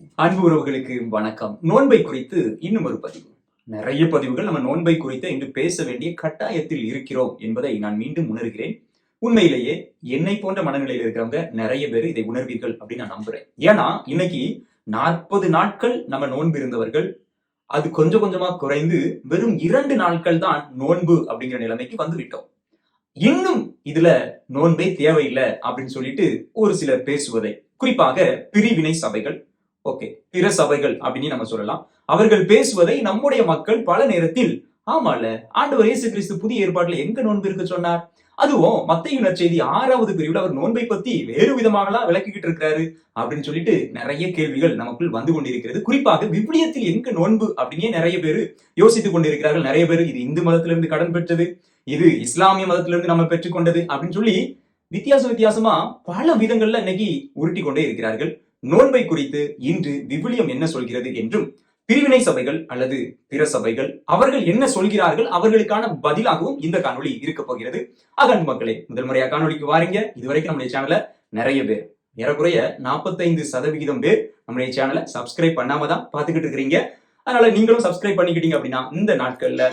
அன்பு உறவுகளுக்கு வணக்கம். நோன்பை குறித்து இன்னும் ஒரு பதிவு. நிறைய பதிவுகள் நம்ம நோன்பை குறித்து இன்று பேச வேண்டிய கட்டாயத்தில் இருக்கிறோம் என்பதை நான் மீண்டும் உணர்கிறேன். உண்மையிலேயே என்னை போன்ற மனநிலையில் இருக்கிறவங்க நிறைய பேர் இதை உணர்வீர்கள் அப்படின்னு நான் நம்புறேன். ஏன்னா இன்னைக்கு 40 நாட்கள் நம்ம நோன்பு இருந்தவர்கள் அது கொஞ்சம் கொஞ்சமா குறைந்து வெறும் 2 நாட்கள் தான் நோன்பு அப்படிங்கிற நிலைமைக்கு வந்து விட்டோம். இன்னும் இதுல நோன்பே தேவையில்லை அப்படின்னு சொல்லிட்டு ஒரு சிலர் பேசுவதை, குறிப்பாக பிரிவினை சபைகள், ஓகே, பிற சபைகள் அப்படின்னு நம்ம சொல்லலாம். அவர்கள் பேசுவதை நம்முடைய மக்கள் பல நேரத்தில் ஆமால ஆண்டவர் இயேசு கிறிஸ்து புதிய ஏற்பாட்டுல எங்க நோன்பு இருக்க சொன்னார், அதுவும் மத்தேயு நற்செய்தி 6வது பிரிவுல அவர் நோன்பை பத்தி வேறு விதமாகலாம் விளக்கிக்கிட்டு இருக்கிறாரு அப்படின்னு சொல்லிட்டு நிறைய கேள்விகள் நமக்குள் வந்து கொண்டிருக்கிறது. குறிப்பாக விவிலியத்தில் எங்க நோன்பு அப்படின்னே நிறைய பேர் யோசித்துக் கொண்டிருக்கிறார்கள். நிறைய பேர் இது இந்து மதத்திலிருந்து கடன் பெற்றது, இது இஸ்லாமிய மதத்திலிருந்து நம்ம பெற்றுக்கொண்டது அப்படின்னு சொல்லி வித்தியாசமா பல விதங்கள்ல இன்னைக்கு உருட்டி கொண்டே இருக்கிறார்கள். நோன்பை குறித்து இன்று விவிலியம் என்ன சொல்கிறது என்றும், பிரிவினை சபைகள் அல்லது பிற சபைகள் அவர்கள் என்ன சொல்கிறார்கள், அவர்களுக்கான பதிலாகவும் இந்த காணொளி இருக்க போகிறது. அன்பு மக்களே, முதல் முறையா காணொளிக்கு வாரீங்க. இதுவரைக்கும் நம்முடைய சேனலை நிறைய பேர், ஏறக்குறைய 45% பேர் நம்முடைய சேனலை சப்ஸ்கிரைப் பண்ணாம தான் பார்த்துக்கிட்டு இருக்கிறீங்க. அதனால நீங்களும் சப்ஸ்கிரைப் பண்ணிக்கிட்டீங்க அப்படின்னா இந்த நாட்கள்ல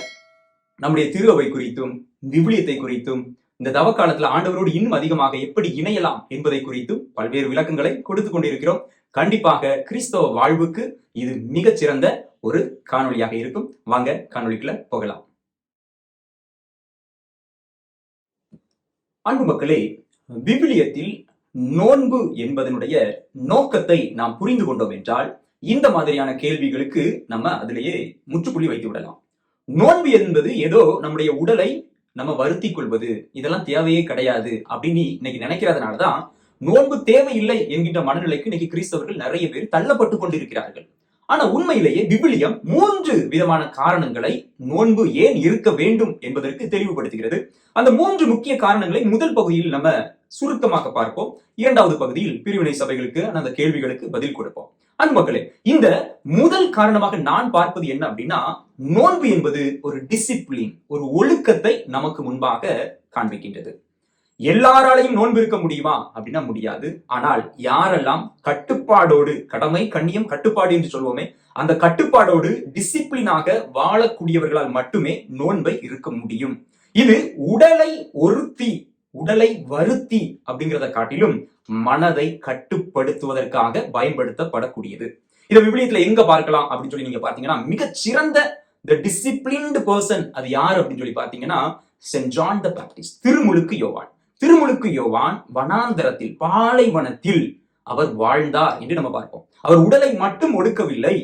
நம்முடைய திருவை குறித்தும் விவிலியத்தை குறித்தும் இந்த தவ காலத்துல ஆண்டவரோடு இன்னும் அதிகமாக எப்படி இணையலாம் என்பதை குறித்தும் பல்வேறு விளக்கங்களை கொடுத்து கொண்டிருக்கிறோம். கண்டிப்பாக கிறிஸ்தவ வாழ்வுக்கு இது மிகச்சிறந்த ஒரு காணொளியாக இருக்கும். வாங்க காணொளிக்குள்ள போகலாம். அன்பு மக்களே, விவிலியத்தில் நோன்பு என்பதனுடைய நோக்கத்தை நாம் புரிந்து கொண்டோம் என்றால் இந்த மாதிரியான கேள்விகளுக்கு நம்ம அதிலேயே முற்றுப்புள்ளி வைத்து விடலாம். நோன்பு என்பது ஏதோ நம்முடைய உடலை நம்ம வருத்தி கொள்வது, இதெல்லாம் தேவையே கிடையாது அப்படின்னு இன்னைக்கு நினைக்கிறதுனாலதான் நோன்பு தேவையில்லை என்கின்ற மனநிலைக்கு இன்னைக்கு கிறிஸ்தவர்கள் நிறைய பேர் தள்ளப்பட்டு கொண்டிருக்கிறார்கள். ஆனா உண்மையிலேயே விவிலியம் 3 விதமான காரணங்களை நோன்பு ஏன் இருக்க வேண்டும் என்பதற்கு தெளிவுபடுத்துகிறது. அந்த 3 முக்கிய காரணங்களை முதல் பகுதியில் நம்ம சுருக்கமாக பார்ப்போம். 2வது பகுதியில் பிரிவினை சபைகளுக்கு அந்த கேள்விகளுக்கு பதில் கொடுப்போம். அன்பர்களே, இந்த முதல் காரணமாக நான் பார்ப்பது என்ன அப்படின்னா, நோன்பு என்பது ஒரு டிசிப்ளின், ஒரு ஒழுக்கத்தை நமக்கு முன்பாக காண்பிக்கின்றது. எல்லாராலையும் நோன்பு இருக்க முடியுமா அப்படின்னா முடியாது. ஆனால் யாரெல்லாம் கட்டுப்பாடோடு, கடமை கண்ணியம் கட்டுப்பாடு என்று சொல்வோமே, அந்த கட்டுப்பாடோடு டிசிப்ளினாக வாழக்கூடியவர்களால் மட்டுமே நோன்பை இருக்க முடியும். இது உடலை வருத்தி அப்படிங்கிறத காட்டிலும் மனதை கட்டுப்படுத்துவதற்காக பயன்படுத்தப்படக்கூடியது. இதை விவிலியத்துல எங்க பார்க்கலாம் அப்படின்னு சொல்லி நீங்க பாத்தீங்கன்னா, மிகச்சிறந்த டிசிப்ளின்டு பர்சன் அது யாரு அப்படின்னு சொல்லி பாத்தீங்கன்னா, சென்ட் ஜான் த பேப்டிஸ்ட், திருமுழுக்கு யோவான் வனாந்தரத்தில், பாலைவனத்தில் அவர் வாழ்ந்தார் என்று நம்ம பார்ப்போம். அவர் உடலை மட்டும் ஒடுக்கவில்லை,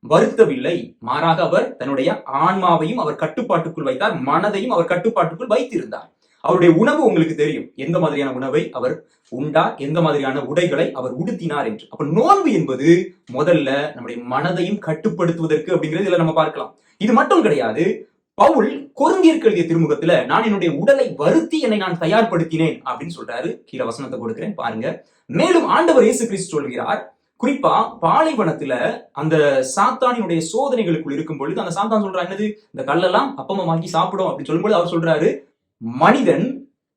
வருத்தவில்லை, மாறாக அவர் தன்னுடைய ஆன்மாவையும் அவர் கட்டுப்பாட்டுக்குள் வைத்தார், மனதையும் அவர் கட்டுப்பாட்டுக்குள் வைத்திருந்தார். அவருடைய உணவு உங்களுக்கு தெரியும், எந்த மாதிரியான உணவை அவர் உண்டார், எந்த மாதிரியான உடைகளை அவர் உடுத்தினார் என்று. அப்ப நோன்பு என்பது முதல்ல நம்முடைய மனதையும் கட்டுப்படுத்துவதற்கு அப்படிங்கிறது இதுல நம்ம பார்க்கலாம். இது மட்டும் கிடையாது. பவுல் கொரிந்தியருக்கு எழுதிய திருமுகத்துல நான் என்னுடைய உடலை வருத்தி என்னை நான் தயார்படுத்தினேன் அப்படின்னு சொல்றாரு. கீழே வசனத்தை கொடுக்கிறேன் பாருங்க. மேலும் ஆண்டவர் இயேசு கிறிஸ்து சொல்கிறார், குறிப்பா பாலைவனத்துல அந்த சாத்தானினுடைய சோதனைகளுக்குள் இருக்கும் பொழுது அந்த சாத்தான் சொல்றா, என்னது இந்த கல்லெல்லாம் அப்பமாக்கி சாப்பிடும் அப்படின்னு சொல்லும்போது அவர் சொல்றாரு, மனிதன்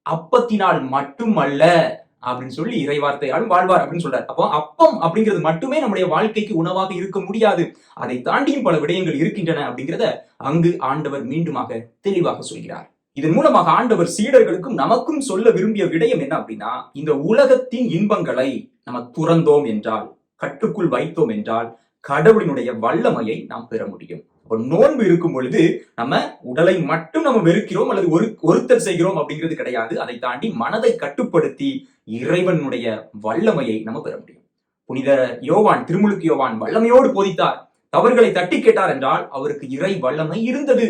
அப்பத்தினால் மட்டுமல்ல அப்படின்னு சொல்லி இறைவார்த்தையாலும் வாழ்வார் அப்படின்னு சொல்றாரு. அப்போ அப்பம் அப்படிங்கிறது மட்டுமே நம்முடைய வாழ்க்கைக்கு உணவாக இருக்க முடியாது, அதை தாண்டியும் பல விடயங்கள் இருக்கின்றன அப்படிங்கிறத அங்கு ஆண்டவர் மீண்டுமாக தெளிவாக சொல்கிறார். இதன் மூலமாக ஆண்டவர் சீடர்களுக்கும் நமக்கும் சொல்ல விரும்பிய விடயம் என்ன அப்படின்னா, இந்த உலகத்தின் இன்பங்களை நம்ம துறந்தோம் என்றால், கட்டுக்குள் வைத்தோம் என்றால் கடவுளினுடைய வல்லமையை நாம் பெற முடியும். நோன்பு இருக்கும் பொழுது நம்ம உடலை மட்டும் நம்ம வெறுக்கிறோம் அல்லது ஒருத்தர் செய்கிறோம் அப்படிங்கிறது கிடையாது. அதை தாண்டி மனதை கட்டுப்படுத்தி இறைவனுடைய வல்லமையை நம்ம பெற முடியும். புனித யோவான், திருமுழுக்கு யோவான் வல்லமையோடு போதித்தார், தவறுகளை தட்டி கேட்டார் என்றால் அவருக்கு இறை வல்லமை இருந்தது.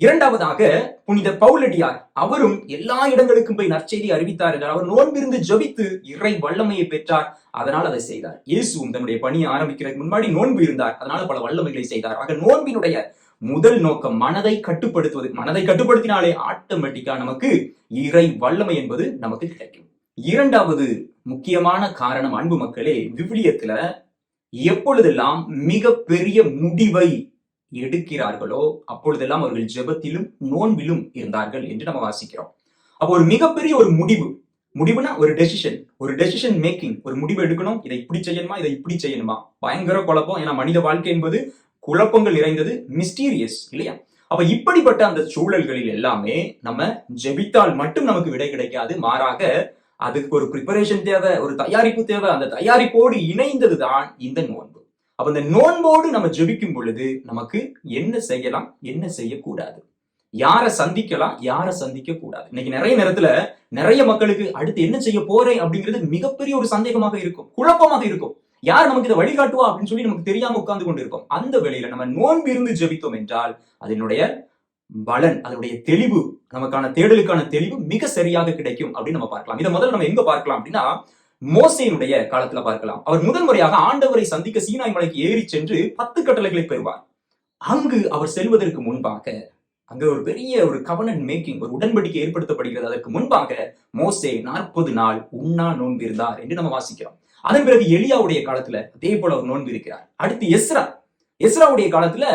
இரண்டாவதாக புனித பவுலடியார், அவரும் எல்லா இடங்களுக்கும் போய் நற்செய்தி அறிவித்தார் என்றார். அவர் நோன்பிருந்து ஜபித்து இறை வல்லமையை பெற்றார், அதனால் அதை செய்தார். இயேசுவும் தன்னுடைய பணியை ஆரம்பிக்கிறதுக்கு முன்னாடி நோன்பு இருந்தார், அதனால பல வல்லமைகளை செய்தார். ஆக நோன்பினுடைய முதல் நோக்கம் மனதை கட்டுப்படுத்துவது. மனதை கட்டுப்படுத்தினாலே ஆட்டோமேட்டிக்கா நமக்கு இறை வல்லமை என்பது நமக்கு கிடைக்கும். இரண்டாவது முக்கியமான காரணம் அன்பு மக்களே, விவிலியத்துல எப்பொழுதெல்லாம் மிக பெரிய முடிவை எடுக்கிறார்களோ அப்பொழுதெல்லாம் அவர்கள் ஜெபத்திலும் நோன்பிலும் இருந்தார்கள் என்று நம்ம வாசிக்கிறோம். அப்போ ஒரு மிகப்பெரிய ஒரு முடிவு, முடிவுனா ஒரு டெசிஷன் மேக்கிங், ஒரு முடிவு எடுக்கணும். இதை இப்படி செய்யணுமா, இதை இப்படி செய்யணுமா, பயங்கர குழப்பம். ஏன்னா மனித வாழ்க்கை என்பது குழப்பங்கள் நிறைந்தது, மிஸ்டீரியஸ் இல்லையா? அப்ப இப்படிப்பட்ட அந்த சூழல்களில் எல்லாமே நம்ம ஜெபித்தால் மட்டும் நமக்கு விடை கிடைக்காது. மாறாக அதுக்கு ஒரு ப்ரிப்பரேஷன் தேவை, ஒரு தயாரிப்பு தேவை. அந்த தயாரிப்போடு இணைந்ததுதான் இந்த நோன்பு. அப்ப இந்த நோன்போடு நம்ம ஜெபிக்கும் பொழுது நமக்கு என்ன செய்யலாம், என்ன செய்யக்கூடாது, யாரை சந்திக்கலாம், யாரை சந்திக்க கூடாது. இன்னைக்கு நிறைய நேரத்துல நிறைய மக்களுக்கு அடுத்து என்ன செய்ய போறேன் அப்படிங்கிறது மிகப்பெரிய ஒரு சந்தேகமாக இருக்கும், குழப்பமாக இருக்கும். யார் நமக்கு இதை வழிகாட்டுவா அப்படின்னு சொல்லி நமக்கு தெரியாம உட்கார்ந்து கொண்டு இருக்கோம். அந்த வேளையில நம்ம நோன்பு இருந்து ஜெபித்தோம் என்றால் அதனுடைய பலன், அதனுடைய தெளிவு, நமக்கான தேடலுக்கான தெளிவு மிக சரியாக கிடைக்கும் அப்படின்னு நம்ம பார்க்கலாம். இதை முதல்ல நம்ம எங்க பார்க்கலாம் அப்படின்னா மோசேயினுடைய காலத்துல பார்க்கலாம். அவர் முதல் முறையாக ஆண்டவரை சந்திக்க சீனாய் மலைக்கு ஏறி சென்று 10 கட்டளைகளை பெறுவார். அங்கு அவர் செல்வதற்கு முன்பாக அங்க ஒரு பெரிய ஒரு கவர்னன்ட் மேக்கிங், ஒரு உடன்படிக்கை ஏற்படுத்தப்படுகிறது. அதற்கு முன்பாக மோசே 40 நாள் உண்ணா நோன்பு இருந்தார் என்று நம்ம வாசிக்கிறோம். அதன் பிறகு எலியாவுடைய காலத்துல அதே போல அவர் நோன்பு இருக்கிறார். அடுத்து எஸ்ராவுடைய காலத்துல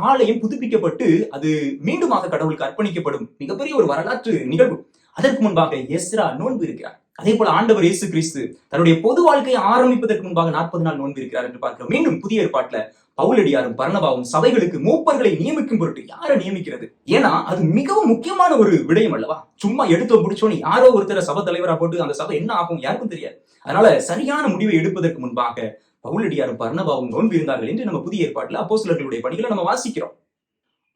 ஆலயம் புதுப்பிக்கப்பட்டு அது மீண்டுமாக கடவுளுக்கு அர்ப்பணிக்கப்படும் மிகப்பெரிய ஒரு வரலாற்று நிகழ்வு. அதற்கு முன்பாக எஸ்ரா நோன்பு இருக்கிறார். அதே போல ஆண்டவர் இயேசு கிறிஸ்து தன்னுடைய பொது வாழ்க்கையை ஆரம்பிப்பதற்கு முன்பாக 40 நாள் நோன்பு இருக்கிறார் என்று பார்க்கிறோம். மீண்டும் புதிய ஏற்பாட்டுல பவுலடியாரும் பர்னபாவும் சபைகளுக்கு மூப்பர்களை நியமிக்கும் பொருட்டு யாரை நியமிக்கிறது? ஏன்னா அது மிகவும் முக்கியமான ஒரு விடயம் அல்லவா? சும்மா எடுத்து பிடிச்சோன்னு யாரோ ஒருத்தர சபை தலைவரா போட்டு அந்த சபை என்ன ஆகும் யாருக்கும் தெரியாது. அதனால சரியான முடிவை எடுப்பதற்கு முன்பாக பவுலடியாரும் பர்னபாவும் நோன்பு இருந்தார்கள் என்று நம்ம புதிய ஏற்பாட்டுல அப்போஸ்தலர்களுடைய பணிகளை நம்ம வாசிக்கிறோம்.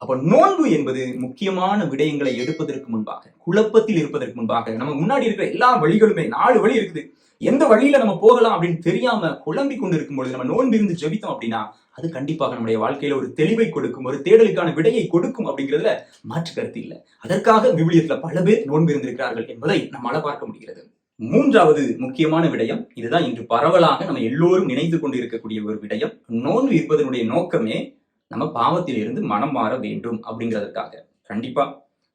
அப்ப நோன்பு என்பது முக்கியமான விடயங்களை எடுப்பதற்கு முன்பாக, குழப்பத்தில் இருப்பதற்கு முன்பாக, நம்ம முன்னாடி இருக்கிற எல்லா வழிகளுமே 4 வழி இருக்குது, எந்த வழியில நம்ம போகலாம் அப்படின்னு தெரியாம குழம்பி கொண்டு இருக்கும் பொழுது நம்ம நோன்பு இருந்து ஜெபித்தோம் அப்படின்னா அது கண்டிப்பாக நம்முடைய வாழ்க்கையில ஒரு தெளிவை கொடுக்கும், ஒரு தேடலுக்கான விடையை கொடுக்கும் அப்படிங்கிறதுல மாற்று கருத்து இல்லை. அதற்காக விவிலியத்துல பல பேர் நோன்பு இருந்திருக்கிறார்கள் என்பதை நம்மால பார்க்க முடிகிறது. 3வது முக்கியமான விடயம், இதுதான் இன்று பரவலாக நம்ம எல்லோரும் நினைத்து கொண்டு இருக்கக்கூடிய ஒரு விடயம். நோன்பு இருப்பதனுடைய நோக்கமே நம்ம பாவத்தில் இருந்து மனம் மாற வேண்டும் அப்படிங்கிறதுக்காக. கண்டிப்பா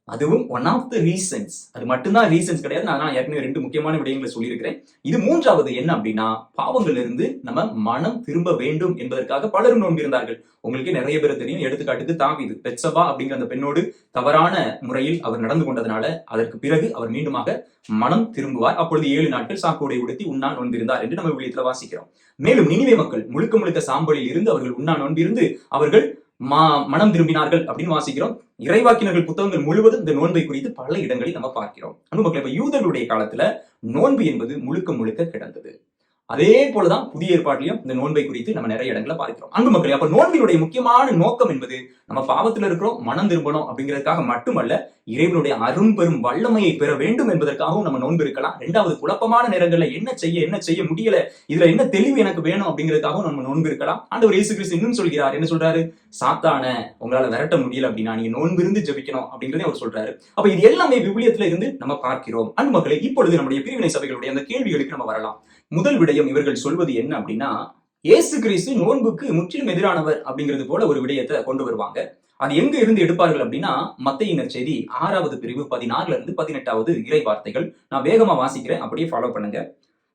அதுவும் ஒன் ஆஃப் த ரீசன்ஸ். அது மட்டும்தான் ரீசன்ஸ் கிடையாது. நான் ஏற்கனவே 2 முக்கியமான விடயங்களை சொல்லியிருக்கிறேன். இது 3வது என்ன அப்படின்னா பாவங்கள் இருந்து நம்ம மனம் திரும்ப வேண்டும் என்பதற்காக பலரும் நோன்பு இருந்தார்கள். உங்களுக்கு நிறைய பேர் தெரியும். எடுத்துக்காட்டுக்கு தாவீது, பெத்சபா அப்படிங்கிற அந்த பெண்ணோடு தவறான முறையில் அவர் நடந்து கொண்டதுனால அதற்கு பிறகு அவர் மீண்டுமாக மனம் திரும்புவார். அப்பொழுது 7 நாட்கள் சாக்கோடை உடுத்தி உண்ணா நோன்பிருந்தார் என்று நம்ம விழியத்துல வாசிக்கிறோம். மேலும் நினிவே மக்கள் முழுக்க சாம்பலில் இருந்து அவர்கள் உண்ணா நோன்பிருந்து அவர்கள் மனம் திரும்பினார்கள் அப்படின்னு வாசிக்கிறோம். இறைவாக்கினர்கள் புத்தகங்கள் முழுவதும் இந்த நோன்பை குறித்து பல இடங்களில் நம்ம பார்க்கிறோம். அன்பு மக்களே, இப்ப யூதர்களுடைய காலத்துல நோன்பு என்பது முழுக்க கிடந்தது. அதே போலதான் புதிய ஏற்பாட்டிலையும் இந்த நோன்பை குறித்து நம்ம நிறைய இடங்களை பார்க்கிறோம். அன்பு மக்களே, அப்ப நோன்பினுடைய முக்கியமான நோக்கம் என்பது நம்ம பாவத்துல இருக்கிறோம், மனம் திரும்பணும் அப்படிங்கிறதுக்காக மட்டுமல்ல, இறைவனுடைய அரும்பெரும் வல்லமையை பெற வேண்டும் என்பதற்காகவும் நம்ம நோன்பு இருக்கலாம். 2வது குழப்பமான நேரங்கள்ல என்ன செய்ய முடியல, இதுல என்ன தெளிவு எனக்கு வேணும் அப்படிங்கிறதுக்காகவும் நம்ம நோன்பு இருக்கலாம். ஆண்டவர் இயேசு கிறிஸ்து இன்னும் சொல்கிறார், என்ன சொல்றாரு? சாத்தான உங்களால விரட்ட முடியல அப்படின்னா நீங்க நோன்பு இருந்து ஜெபிக்கணும் அப்படிங்கிறதே அவர் சொல்றாரு. அப்ப இது எல்லாமே விவிலியத்துல இருந்து நம்ம பார்க்கிறோம். அன்பு மக்களே, இப்பொழுது நம்முடைய பிரிவினை சபைகளுடைய அந்த கேள்விகளுக்கு நம்ம வரலாம். முதல் விடயம் இவர்கள் சொல்வது என்ன அப்படின்னா, இயேசு கிறிஸ்து நோன்புக்கு முற்றிலும் எதிரானவர் அப்படிங்கிறது போல ஒரு விடயத்தை கொண்டு வருவாங்க. அது எங்க இருந்து எடுப்பார்கள் அப்படின்னா மத்தேயு நற்செய்தி 6வது பிரிவு 16 இருந்து 18வது இறை வார்த்தைகள். நான் வேகமா வாசிக்கிறேன், அப்படியே ஃபாலோ பண்ணுங்க.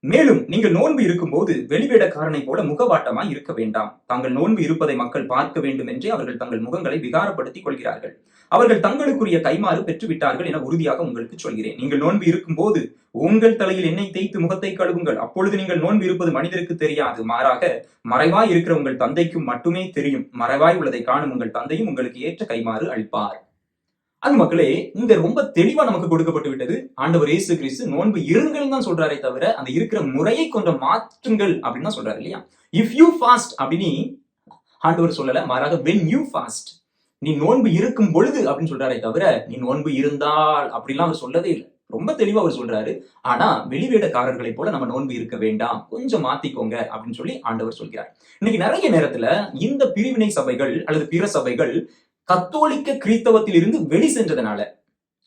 மேலும் நீங்கள் நோன்பு இருக்கும்போது வெளிவேடக்காரனை போல முகவாட்டமாய் இருக்க வேண்டாம். தாங்கள் நோன்பு இருப்பதை மக்கள் பார்க்க வேண்டும் என்றே அவர்கள் தங்கள் முகங்களை விகாரப்படுத்திக் கொள்கிறார்கள். அவர்கள் தங்களுக்குரிய கைமாறு பெற்றுவிட்டார்கள் என உறுதியாக உங்களுக்கு சொல்கிறேன். நீங்கள் நோன்பு இருக்கும்போது உங்கள் தலையில் எண்ணெய் தேய்த்து முகத்தை கழுவுங்கள். அப்பொழுது நீங்கள் நோன்பு இருப்பது மனிதருக்கு தெரியாது, மாறாக மறைவாய் இருக்கிற உங்கள் தந்தைக்கும் மட்டுமே தெரியும். மறைவாய் உள்ளதை காணும் உங்கள் தந்தையும் உங்களுக்கு ஏற்ற கைமாறு அளிப்பார். அது மக்களே, இந்த ரொம்ப தெளிவா நமக்கு கொடுக்கப்பட்டு விட்டது. ஆண்டவர் இயேசு கிறிஸ்து நோன்பு இருங்கள் தான் சொல்றாரே தவிர அந்த இருக்கிற முறையை கொஞ்சம் மாற்றுங்கள் அப்படின்னு தான் சொல்றாரு இல்லையா? இஃப் யூ ஃபாஸ்ட் அப்படின்னு ஆண்டவர் சொல்லல, மாறாக when you fast, நீ நோன்பு இருக்கும் பொழுது அப்படின்னு சொல்றாரே தவிர நீ நோன்பு இருந்தால் அப்படிலாம் அவர் சொல்லவே இல்லை. ரொம்ப தெளிவா அவர் சொல்றாரு. ஆனா வெளிவேடக்காரர்களை போல நம்ம நோன்பு இருக்க வேண்டாம், கொஞ்சம் மாத்திக்கோங்க அப்படின்னு சொல்லி ஆண்டவர் சொல்கிறார். இன்னைக்கு நிறைய நேரத்துல இந்த பிரிவினை சபைகள் அல்லது பிற சபைகள் கத்தோலிக்க கிறிஸ்தவத்தில் இருந்து வெளி சென்றதனால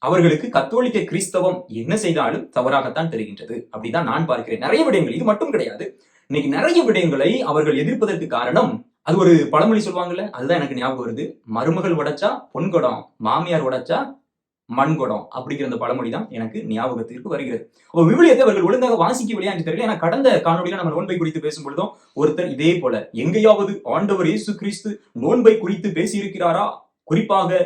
அவர்களுக்கு கத்தோலிக்க கிறிஸ்தவம் என்ன செய்தாலும் தவறாகத்தான் தெரிகின்றது. அப்படிதான் நான் பார்க்கிறேன். நிறைய விடயங்கள், இது மட்டும் கிடையாது, இன்னைக்கு நிறைய விடயங்களை அவர்கள் எதிர்ப்பதற்கு காரணம், அது ஒரு பழமொழி சொல்லுவாங்கல்ல, அதுதான் எனக்கு ஞாபகம் வருது. மருமகள் உடைச்சா பொன்குடம், மாமியார் உடைச்சா மண்குடம் அப்படிங்கிற அந்த பழமொழி தான் எனக்கு ஞாபகத்திற்கு வருகிறது. விவிலியத்தை அவர்கள் ஒழுங்காக வாசிக்கவில்லையா என்று தெரியல. ஏன்னா கடந்த காணொலியில நம்ம நோன்பை குறித்து பேசும் பொழுதும் ஒருத்தர் இதே போல எங்கேயாவது ஆண்டவர் இயேசு கிறிஸ்து நோன்பை குறித்து பேசியிருக்கிறாரா, குறிப்பாக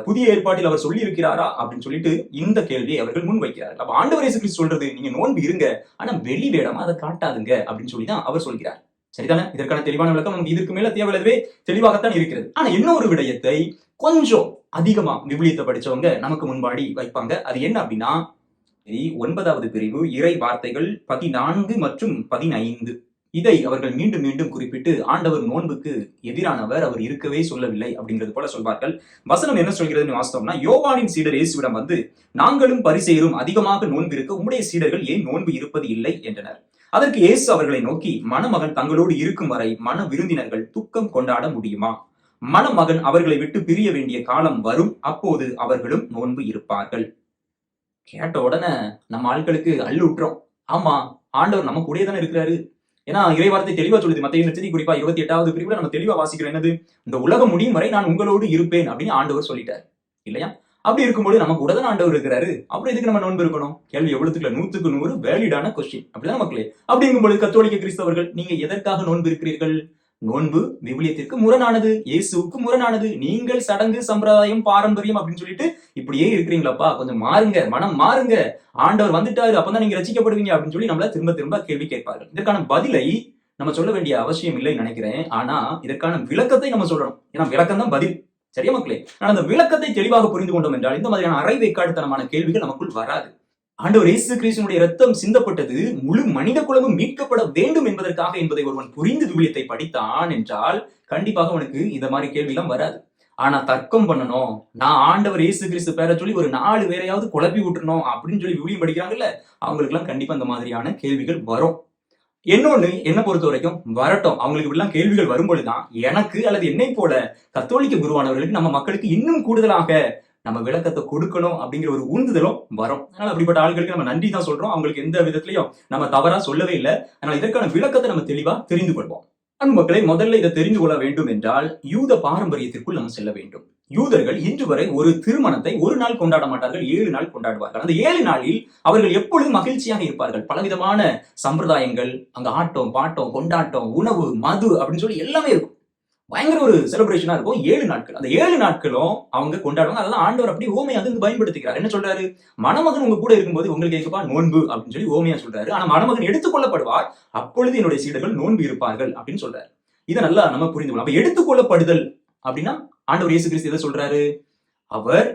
புதிய ஏற்பாட்டில் அவர் சொல்லி இருக்கிறாரா அப்படின்னு சொல்லிட்டு இந்த கேள்வியை அவர்கள் முன்வைக்கிறார்கள். அப்ப ஆண்டவர் இயேசு கிறிஸ்து சொல்றது, நீங்க நோன்பு இருங்க, ஆனா வெளி வேடமா அதை காட்டாதுங்க அப்படின்னு சொல்லி தான் அவர் சொல்கிறார். சரிதானே? இதற்கான தெளிவான விளக்கம் நமக்கு இதுக்கு மேல தேவையில்லவே தெளிவாகத்தான் இருக்கிறது. ஆனா இன்னொரு விடயத்தை கொஞ்சம் அதிகமா விவிலியத்தை படிச்சவங்க நமக்கு முன்பாடி வைப்பாங்க. அது என்ன அப்படின்னா, 9வது பிரிவு இறை வார்த்தைகள் 14 மற்றும் 15. இதை அவர்கள் மீண்டும் மீண்டும் குறிப்பிட்டு ஆண்டவர் நோன்புக்கு எதிரானவர், அவர் இருக்கவே சொல்லவில்லை அப்படிங்கிறது போல சொல்வார்கள். வசனம் என்ன சொல்கிறதுன்னு வாஸ்தவம்னா, யோவானின் சீடர் இயேசுவிடம் வந்து, நாங்களும் பரிசேயரும் அதிகமாக நோன்பு இருக்க உம்முடைய சீடர்கள் ஏன் நோன்பு இருப்பது இல்லை என்றனர். அதற்கு இயேசு அவர்களை நோக்கி, மணமகன் தங்களோடு இருக்கும் வரை மன விருந்தினர்கள் துக்கம் கொண்டாட முடியுமா? மணமகன் அவர்களை விட்டு பிரிய வேண்டிய காலம் வரும், அப்போது அவர்களும் நோன்பு இருப்பார்கள். கேட்ட உடனே நம்ம ஆட்களுக்கு அள்ளு விட்டுறோம். ஆமா, ஆண்டவர் நம்ம கூடயே தானே இருக்கிறாரு. ஏன்னா இறைவார்த்தை தெளிவா சொல்லுது. மத்தேயு நற்செய்தி குறிப்பா 28வது பிரிவுல நம்ம தெளிவா வாசிக்கிறோம். என்னது? இந்த உலகம் முடியும் வரை நான் உங்களோடு இருப்பேன் அப்படின்னு ஆண்டவர் சொல்லிட்டாரு இல்லையா? அப்படி இருக்கும்போது நம்ம கூட தான் ஆண்டவர் இருக்கிறாரு. அப்புறம் எதுக்கு நம்ம நோன்பு இருக்கணும்? கேள்வி எவ்வளவுக்குள்ள 100க்கு 100 வேலிடான கொஸ்டின். அப்படிதான் மக்களே. அப்படிங்கும்போது கத்தோலிக்க கிறிஸ்தவர்கள், நீங்க எதற்காக நோன்பு இருக்கிறீர்கள்? நோன்பு விவிலியத்திற்கு முரணானது, இயேசுவுக்கு முரணானது. நீங்கள் சடங்கு, சம்பிரதாயம், பாரம்பரியம் அப்படின்னு சொல்லிட்டு இப்படியே இருக்கிறீங்களப்பா, கொஞ்சம் மாறுங்க, மனம் மாறுங்க, ஆண்டவர் வந்துட்டாரு, அப்பதான் நீங்க ரசிக்கப்படுவீங்க அப்படின்னு சொல்லி நம்மள திரும்ப திரும்ப கேள்வி கேட்பார்கள். இதற்கான பதிலை நம்ம சொல்ல வேண்டிய அவசியம் இல்லைன்னு நினைக்கிறேன். ஆனா இதற்கான விளக்கத்தை நம்ம சொல்லணும். ஏன்னா விளக்கம் தான் பதில். சரியா மக்களே? ஆனா அந்த விளக்கத்தை தெளிவாக புரிந்து கொண்டோம் என்றால் இந்த மாதிரியான அரை வேக்காடுத்தனமான கேள்விகள் நமக்குள் வராது. ஆண்டவர் இயேசு கிறிஸ்துவினுடைய ரத்தம் சிந்தப்பட்டது முழு மனித குலமும் மீட்கப்பட வேண்டும் என்பதற்காக என்பதை ஒருவன் புரிந்து விவிலியத்தை படித்தான் என்றால் கண்டிப்பாக அவனுக்கு இந்த மாதிரி கேள்வி எல்லாம் வராது. ஆனா தர்க்கம் பண்ணணும், நான் ஆண்டவர் இயேசு கிறிஸ்து பேரை சொல்லி ஒரு 4 பேரையாவது குழப்பி விட்டுறணும் அப்படின்னு சொல்லி விவிலியம் படிக்கிறாங்கல்ல, அவங்களுக்கு எல்லாம் கண்டிப்பா இந்த மாதிரியான கேள்விகள் வரும். இன்னொன்னு என்ன பொறுத்த வரைக்கும் வரட்டும், அவங்களுக்கு இப்படிலாம் கேள்விகள் வரும்பொழுதுதான் எனக்கு அல்லது என்னை போல கத்தோலிக்க குருவானவர்களுக்கு நம்ம மக்களுக்கு இன்னும் கூடுதலாக நம்ம விளக்கத்தை கொடுக்கணும் அப்படிங்கிற ஒரு ஊந்துதலும் வரும். அதனால அப்படிப்பட்ட ஆட்களுக்கு நம்ம நன்றி தான் சொல்றோம். அவங்களுக்கு எந்த விதத்திலையும் நம்ம தவறா சொல்லவே இல்லை. அதனால இதற்கான விளக்கத்தை நம்ம தெளிவா தெரிந்து கொள்வோம். அன்பு மக்களை, முதல்ல இதை தெரிந்து கொள்ள வேண்டும் என்றால் யூத பாரம்பரியத்திற்குள் நம்ம செல்ல வேண்டும். யூதர்கள் இன்று வரை ஒரு திருமணத்தை ஒரு நாள் கொண்டாட மாட்டார்கள், 7 நாள் கொண்டாடுவார்கள். அந்த 7 நாளில் அவர்கள் எப்பொழுதும் மகிழ்ச்சியாக இருப்பார்கள். பலவிதமான சம்பிரதாயங்கள், அங்க ஆட்டம், பாட்டம், கொண்டாட்டம், உணவு, மது அப்படின்னு சொல்லி எல்லாமே இருக்கும். பயங்கர ஒரு செலிப்ரேஷனா இருக்கும் 7 நாட்கள். அந்த 7 நாட்களும் அவங்க கொண்டாடுவாங்க. அதெல்லாம் ஆண்டவர் அப்படி ஓமையா வந்து பயன்படுத்திக்கிறார். என்ன சொல்றாரு? மணமகன் உங்க கூட இருக்கும்போது உங்களுக்கு எங்கப்பா நோன்பு அப்படின்னு சொல்லி ஓமையா சொல்றாரு. ஆனா மணமகன் எடுத்துக்கொள்ளப்படுவார், அப்பொழுது என்னுடைய சீடர்கள் நோன்பு இருப்பார்கள் அப்படின்னு சொல்றாரு. இதை நல்லா நம்ம புரிந்து கொள்ளலாம். அப்ப எடுத்துக்கொள்ளப்படுதல் அப்படின்னா ஆண்டவர் இயேசு கிறிஸ்து எதை சொல்றாரு? அவர்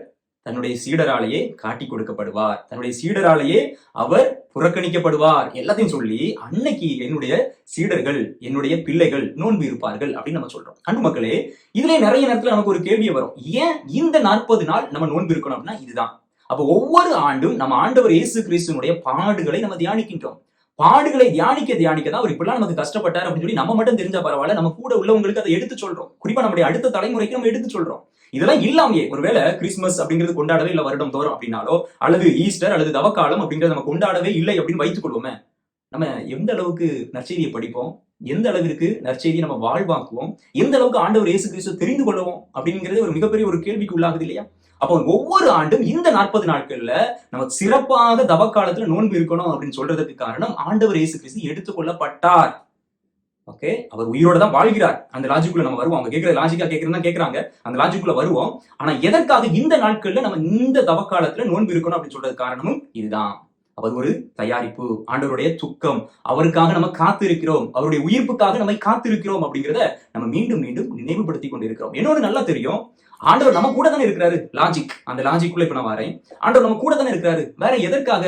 தன்னுடைய சீடராலேயே காட்டி கொடுக்கப்படுவார், தன்னுடைய சீடராலேயே அவர் புறக்கணிக்கப்படுவார், எல்லாத்தையும் சொல்லி அன்னைக்கு என்னுடைய சீடர்கள், என்னுடைய பிள்ளைகள் நோன்பு இருப்பார்கள் அப்படின்னு நம்ம சொல்றோம். அன்பு மக்களே, இதுல நிறைய நேரத்துல நமக்கு ஒரு கேள்வி வரும். ஏன் இந்த 40 நாள் நம்ம நோன்பு இருக்கணும் அப்படின்னா இதுதான். அப்ப ஒவ்வொரு ஆண்டும் நம்ம ஆண்டவர் இயேசு கிறிஸ்துனுடைய பாடுகளை நம்ம தியானிக்கின்றோம். பாடுகளை தியானிக்க தான் அவர் இப்படிலாம் நமக்கு கஷ்டப்பட்டார் அப்படின்னு சொல்லி நம்ம மட்டும் தெரிஞ்சா பரவாயில்ல, நம்ம கூட உள்ளவங்களுக்கு அதை எடுத்து சொல்றோம். குறிப்பா நம்முடைய அடுத்த தலைமுறைக்கு நம்ம எடுத்து சொல்றோம். இதெல்லாம் இல்லாமையே ஒருவேளை கிறிஸ்துமஸ் அப்படிங்கிறது கொண்டாடவே இல்லை வருடம் தோறும் அப்படின்னாலோ, அல்லது ஈஸ்டர் அல்லது தவக்காலம் அப்படிங்கிறது நம்ம கொண்டாடவே இல்லை அப்படின்னு வைத்துக் கொள்வோமே, நம்ம எந்த அளவுக்கு நற்செய்தியை படிப்போம், எந்த அளவிற்கு நற்செய்தியை நம்ம வாழ்வாக்குவோம், எந்த அளவுக்கு ஆண்டவர் இயேசு கிறிஸ்து தெரிந்து கொள்வோம் அப்படிங்கிறது ஒரு மிகப்பெரிய ஒரு கேள்விக்கு உள்ளாகுது இல்லையா? அப்போ ஒவ்வொரு ஆண்டும் இந்த 40 நாட்கள்ல நம்ம சிறப்பாக தவக்காலத்துல நோன்பு இருக்கணும் அப்படின்னு சொல்றதுக்கு காரணம் ஆண்டவர் இயேசு கிறிஸ்து எடுத்துக்கொள்ளப்பட்டார். ஓகே, அவர் உயிரோட தான் வாழ்கிறார். அந்த லாஜிக்குள்ள நம்ம வருவோம். அவங்க கேட்கிற லாஜிக்கா கேட்கறதுதான் கேட்கறாங்க, அந்த லாஜிக்குள்ள வருவோம். ஆனா எதற்காக இந்த நாட்கள்ல நம்ம இந்த தவக்காலத்துல நோன்பு இருக்கணும் அப்படின்னு சொல்றது காரணமும் இதுதான். அவர் ஒரு தயாரிப்பு, ஆண்டவருடைய துக்கம், அவருக்காக நம்ம காத்திருக்கிறோம், அவருடைய உயிர்ப்புக்காக நம்ம காத்திருக்கிறோம் அப்படிங்கிறத நம்ம மீண்டும் மீண்டும் நினைவுபடுத்தி கொண்டிருக்கிறோம். என்னோட நல்லா தெரியும், ஆண்டவர் நம்ம கூட தானே இருக்கிறாரு. லாஜிக், அந்த லாஜிக்குள்ள இப்ப நான் வரேன். ஆண்டவர் நம்ம கூட தானே இருக்கிறாரு. வேற எதற்காக?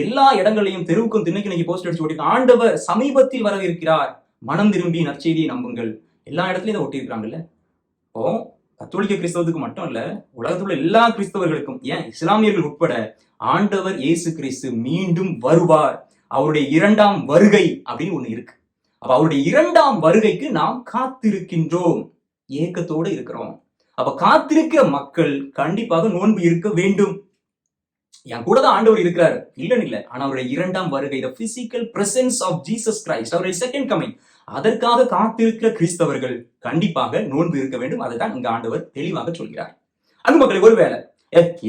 எல்லா இடங்களையும் தெருவுக்கும் திண்ணைக்கு போஸ்ட் அடிச்சு ஓட்டி ஆண்டவர் சமீபத்தில் வரவிருக்கிறார், மனம் திரும்பி நற்செய்தியை நம்புங்கள், எல்லா இடத்துலயும் இதை ஒட்டியிருக்காங்கல்ல. இப்போ கத்தோலிக்க கிறிஸ்தவத்துக்கு மட்டும் இல்ல, உலகத்துல எல்லா கிறிஸ்தவர்களுக்கும், ஏன் இஸ்லாமியர்கள் உட்பட ஆண்டவர் இயேசு கிறிஸ்து மீண்டும் வருவார், அவருடைய 2ஆம் வருகை அப்படின்னு ஒண்ணு இருக்கு. அப்ப அவருடைய 2ஆம் வருகைக்கு நாம் காத்திருக்கின்றோம், ஏக்கத்தோடு இருக்கிறோம். அப்ப காத்திருக்கிற மக்கள் கண்டிப்பாக நோன்பு இருக்க வேண்டும். என் கூட தான் ஆண்டவர் இருக்கிறாரு இல்லன்னு இல்ல, ஆனா அவருடைய 2ஆம் வருகை, the physical presence of Jesus Christ, அவருடைய செகண்ட் கமிங், அதற்காக காத்திருக்கிற கிறிஸ்தவர்கள் கண்டிப்பாக நோன்பு இருக்க வேண்டும். அதை தான் இங்க ஆண்டவர் தெளிவாக சொல்கிறார். அன்பு மக்களை, ஒருவேளை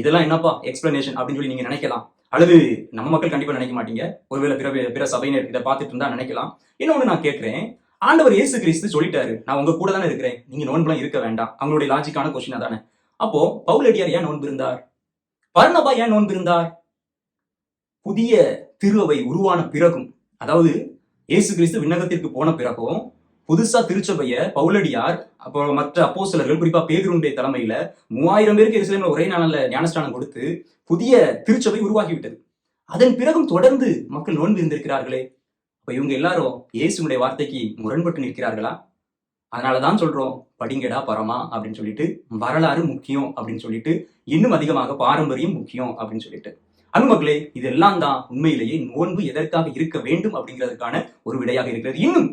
இதெல்லாம் என்னப்பா எக்ஸ்பிளனேஷன் அப்படின்னு சொல்லி நீங்க நினைக்கலாம், அல்லது நம்ம மக்கள் கண்டிப்பா நினைக்க மாட்டீங்க, ஒருவேளை பிற சபையினர் இதை பார்த்துட்டு இருந்தா நினைக்கலாம். இன்னொன்னு நான் கேட்கிறேன், ஆண்டவர் இயேசு கிறிஸ்து சொல்லிட்டாரு, நான் உங்க கூட தானே இருக்கிறேன், நீங்க நோன்புலாம் இருக்க வேண்டாம். அவங்களுடைய லாஜிக்கான கொஸ்டின் தானே. அப்போ பவுலடியார் ஏன் நோன்பு இருந்தார்? பர்னபா ஏன் நோன்பு இருந்தார்? புதிய திருவை உருவான பிறகும், அதாவது இயேசு கிறிஸ்து விண்ணகத்திற்கு போன பிறகும் புதுசா திருச்சபைய பவுலடியார், அப்போ மற்ற அப்போஸ்தலர்கள், குறிப்பா பேதுருடைய தலைமையில 3000 பேருக்கு எருசலேம்ல ஒரே நாள்ல ஞானஸ்நானம் கொடுத்து புதிய திருச்சபை உருவாகி விட்டது. அதன் பிறகும் தொடர்ந்து மக்கள் நோன்பு இருந்திருக்கிறார்களே. அப்ப இவங்க எல்லாரும் இயேசுனுடைய வார்த்தைக்கு முரண்பட்டு நிற்கிறார்களா? அதனாலதான் சொல்றோம், படிங்கடா பரமா அப்படின்னு சொல்லிட்டு, வரலாறு முக்கியம் அப்படின்னு சொல்லிட்டு, இன்னும் அதிகமாக பாரம்பரியம் முக்கியம் அப்படின்னு சொல்லிட்டு. அன்பு மக்களே, இதெல்லாம் தான் உண்மையிலேயே நோன்பு எதற்காக இருக்க வேண்டும் அப்படிங்கிறதுக்கான ஒரு விடையாக இருக்கிறது. இன்னும்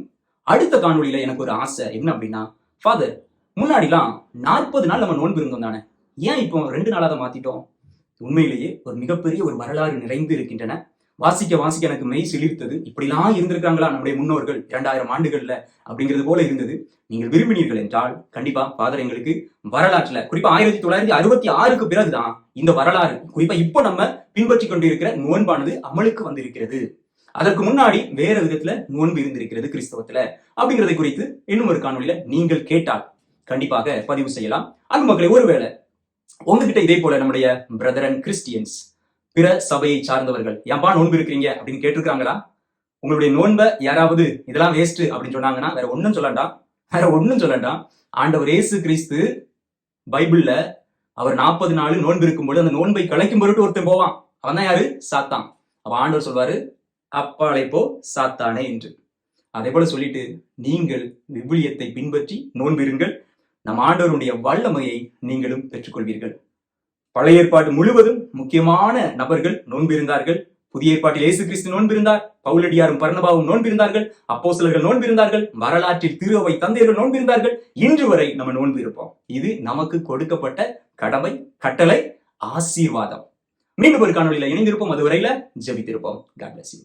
அடுத்த காணொலியில எனக்கு ஒரு ஆசை என்ன அப்படின்னா, ஃபாதர், முன்னாடிலாம் 40 நாள் நம்ம நோன்பு இருந்தோம் தானே, ஏன் இப்போ 2 நாளாக மாத்திட்டோம்? உண்மையிலேயே ஒரு மிகப்பெரிய ஒரு வரலாறு நிறைந்து இருக்கின்றன. வாசிக்க வாசிக்க எனக்கு மெய் சிலிர்த்தது. இப்படிலாம் இருந்திருக்காங்களா நம்முடைய முன்னோர்கள் 2000 ஆண்டுகள்ல அப்படிங்கிறது போல இருந்தது. நீங்கள் விரும்பினீர்கள் என்றால் கண்டிப்பா ஃபாதர் எங்களுக்கு வரலாற்றுல, குறிப்பா 1966க்கு பிறகுதான் இந்த வரலாறு, குறிப்பா இப்போ நம்ம பின்பற்றி கொண்டிருக்கிற நோன்பானது அமலுக்கு வந்திருக்கிறது. அதற்கு முன்னாடி வேற விதத்துல நோன்பு இருந்திருக்கிறது கிறிஸ்தவத்துல அப்படிங்கிறதை குறித்து இன்னும் ஒரு காணொலியில நீங்கள் கேட்டால் கண்டிப்பாக பதிவு செய்யலாம். அன்பு மக்களை, ஒருவேளை உங்ககிட்ட இதே போல நம்முடைய பிரதர் அண்ட் கிறிஸ்டியன்ஸ், பிற சபையை சார்ந்தவர்கள் ஏன்பா நோன்பு இருக்கிறீங்க அப்படின்னு கேட்டிருக்காங்களா? உங்களுடைய நோன்பை யாராவது இதெல்லாம் வேஸ்ட் அப்படின்னு சொன்னாங்கன்னா வேற ஒன்னும் சொல்லண்டா. ஆண்டவர் இயேசு கிறிஸ்து பைபிள்ல அவர் 40 நாள் நோன்பு இருக்கும்போது அந்த நோன்பை கலைக்கும் பொருட்டு ஒருத்தன் போவான். அவன் தான் யாரு? சாத்தான். அப்ப ஆண்டவர் சொல்வாரு, அப்பாலை போ சாத்தானே என்று. அதே போல சொல்லிட்டு நீங்கள் விவிலியத்தை பின்பற்றி நோன்பிருங்கள். நம் ஆண்டவருடைய வல்லமையை நீங்களும் பெற்றுக்கொள்வீர்கள். பழைய ஏற்பாடு முழுவதும் முக்கியமான நபர்கள் நோன்பிருந்தார்கள். புதிய ஏற்பாட்டில் இயேசு கிறிஸ்து நோன்பிருந்தார், பவுலடியாரும் பர்னபாவும் நோன்பிருந்தார்கள், அப்போஸ்தலர்கள் நோன்பிருந்தார்கள், வரலாற்றில் திரு அவை தந்தையர்கள் நோன்பிருந்தார்கள். இன்று வரை நம்ம நோன்பு இருப்போம். இது நமக்கு கொடுக்கப்பட்ட கடமை, கட்டளை, ஆசீர்வாதம். மீண்டும் ஒரு காணொலியில இணைந்திருப்போம். அதுவரையில ஜெபித்திருப்போம். God bless you.